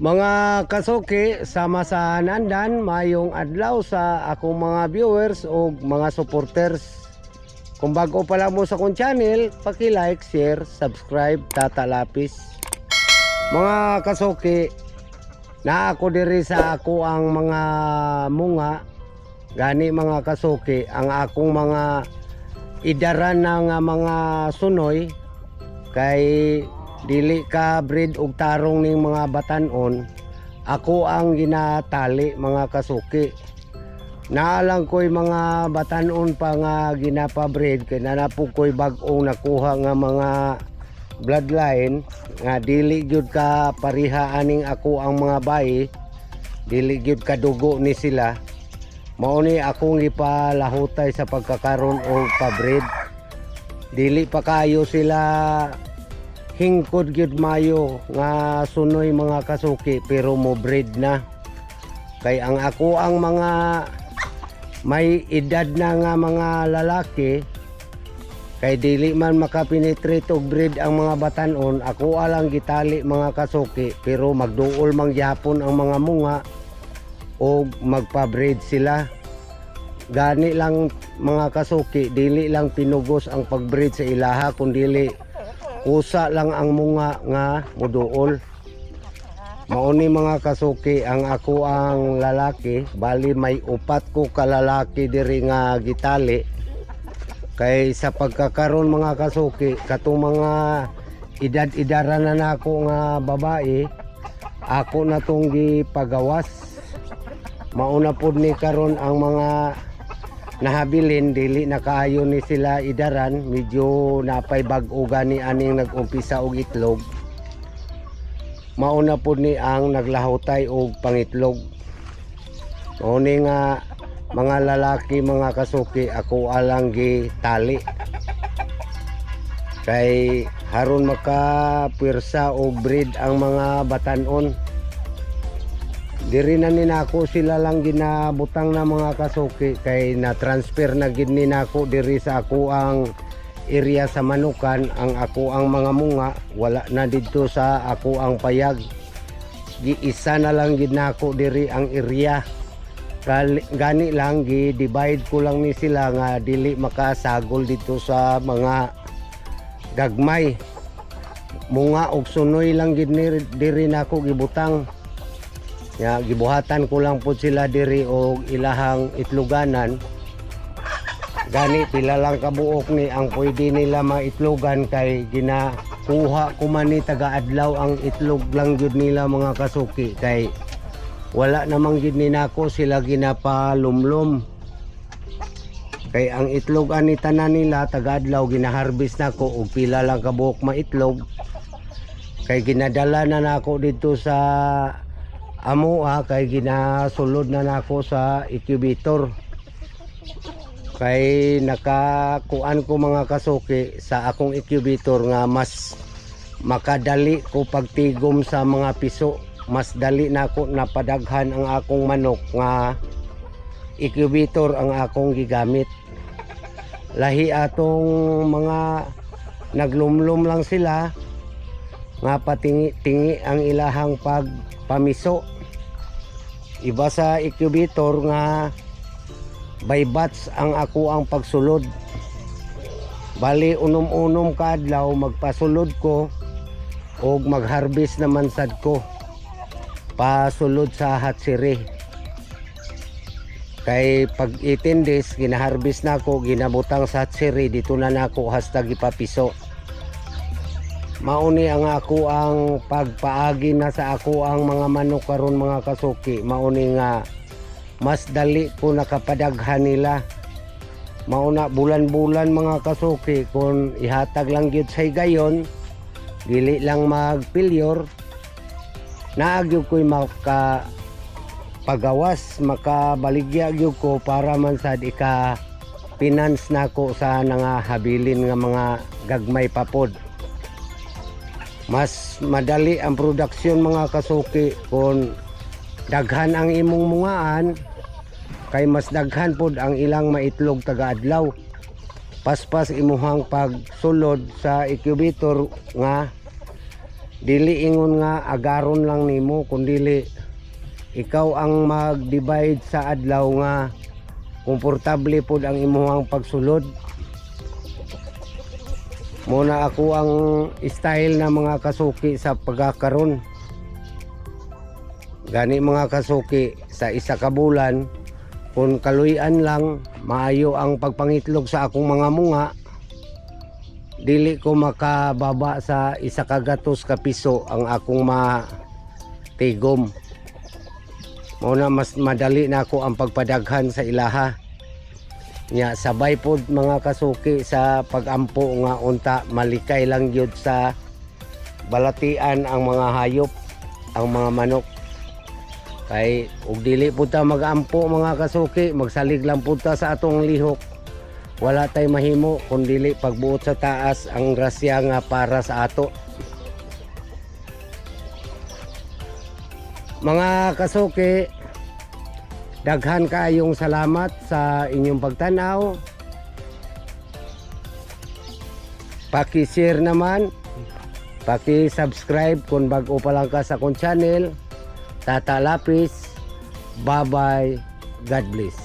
Mga kasuki, sama sa nandan, mayong adlaw sa akong mga viewers o mga supporters. Kung bago pa lang mo sa akong channel, paki-like, share, subscribe, Tata Lapis. Mga kasuki, na ako diri sa ako ang mga munga, gani mga kasuki, ang akong mga idaran ng mga sunoy, kay dili ka breed og tarong ning mga batanon, ako ang ginatali mga kasuki. Naalang ko'y mga batanon pa nga ginapabreed, kay nanapo ko'y bag-ong nakuha nga mga bloodline nga dili gyud ka pariha aning ako ang mga bayi, dili gyud ka dugo ni sila. Mao ni akong ipalahutay sa pagkakaroon og pabreed. Dili pa kayo sila hingkod gyud mayo nga sunoy mga kasuki, pero mo breed na. Kay ang ako ang mga may edad na nga mga lalaki, kay dili man makapenetrate og breed ang mga batanon, ako alang gitali mga kasuki, pero magduol mang gyapon ang mga munga o magpa-breed sila. Gani lang mga kasuki, dili lang pinugos ang pag-breed sa ilaha, kundili usa lang ang munga nga muduol. Mauni mga kasuki, ang ako ang lalaki, bali may upat ko kalalaki diri nga gitali. Kay sa pagkakaroon mga kasuki, katong mga edad-idaran na nako nga babae, ako na tong gipagawas. Mauna pod ni karon ang mga nahabilin, dili na kaayo ni sila idaran, medyo napay bag-o gani aning nag-umpisa og itlog. Mauna pod ni ang naglahutay og pangitlog. Mauni nga mga lalaki mga kasuki, ako alang gitali. Kay haron makapwersa og breed ang mga batanon. Diri na ninako sila lang ginabutang na mga kasuki, kay na-transfer na gid ninako diri sa ako ang area sa Manukan. Ang ako ang mga munga wala na didto sa ako ang payag. Giisa na lang gid nako diri ang area. Gani lang gi-divide ko lang ni sila nga dili makasagol dito sa mga gagmay. Munga og sunoy lang gid diri nako gibutang. Ya, gibuhatan ko lang po sila diri og ilahang itluganan. Gani pila lang kabuok ni ang pwede nila maitlogan, kay ginakuha ko man ni taga-adlaw ang itlog lang gyud nila mga kasuki, kay wala namang gid ni nako sila ginapalumlom. Kay ang itlog ani tanan nila taga-adlaw ginaharvest nako og pila lang kabuok maitlog, kay ginadala na nako dito sa amoa, kay ginasulod na nako sa incubator. Kay nakakuan ko mga kasuki sa akong incubator nga mas makadali ko pagtigom sa mga piso. Mas dali nako napadaghan ang akong manok nga incubator ang akong gigamit. Lahi atong mga naglumlum lang sila nga patingi-tingi ang ilahang pagpamiso. Iba sa incubator nga by batch ang ako ang pagsulod. Bali unom-unom kadlaw magpasulod ko o magharvest naman sad ko pasulod sa hatchery. Kay pag 18 days ginaharvest na ako, ginabutang sa hatchery, dito na nako hasta gipapiso. Mauni ang ako ang pagpaagi na sa ako ang mga manok karon mga kasuki. Mauni nga mas dali ko nakapadaghan nila. Mauna bulan-bulan mga kasuki, kung ihatag lang gyud sa gayon, dili lang magpilyor, naagyog ko'y makapagawas, makabaligya gyud ko para man sad ika finance nako sa nangahabilin nga mga gagmay papod. Mas madali ang produksyon mga kasuki kung daghan ang imong mungaan, kay mas daghan pod ang ilang maitlog taga-adlaw. Paspas imuhang pagsulod sa incubator nga dili ingon nga agaron lang nimo, kundili ikaw ang mag-divide sa adlaw nga komportable pod ang imuhang pagsulod. Muna ako ang style na mga kasuki sa pagkakaroon. Gani mga kasuki, sa isa ka bulan kung kaluyan lang maayo ang pagpangitlog sa akong mga munga, dili ko makababa sa isa ka gatos ka piso ang akong matigom. Muna mas madali na ako ang pagpadaghan sa ilaha. Nya sabay pod mga kasuki sa pagampo nga unta malikay lang gyud sa balatian ang mga hayop, ang mga manok. Kay ug dili po ta magampo mga kasuki, magsalig lang po ta sa atong lihok. Wala tay mahimo kun dili pagbuot sa taas ang grasya nga para sa ato. Mga kasuki, daghan kaayong salamat sa inyong pagtanaw. Paki-share naman, paki-subscribe kung bago pa lang ka sa akong channel. Tata Lapis, bye-bye, God bless.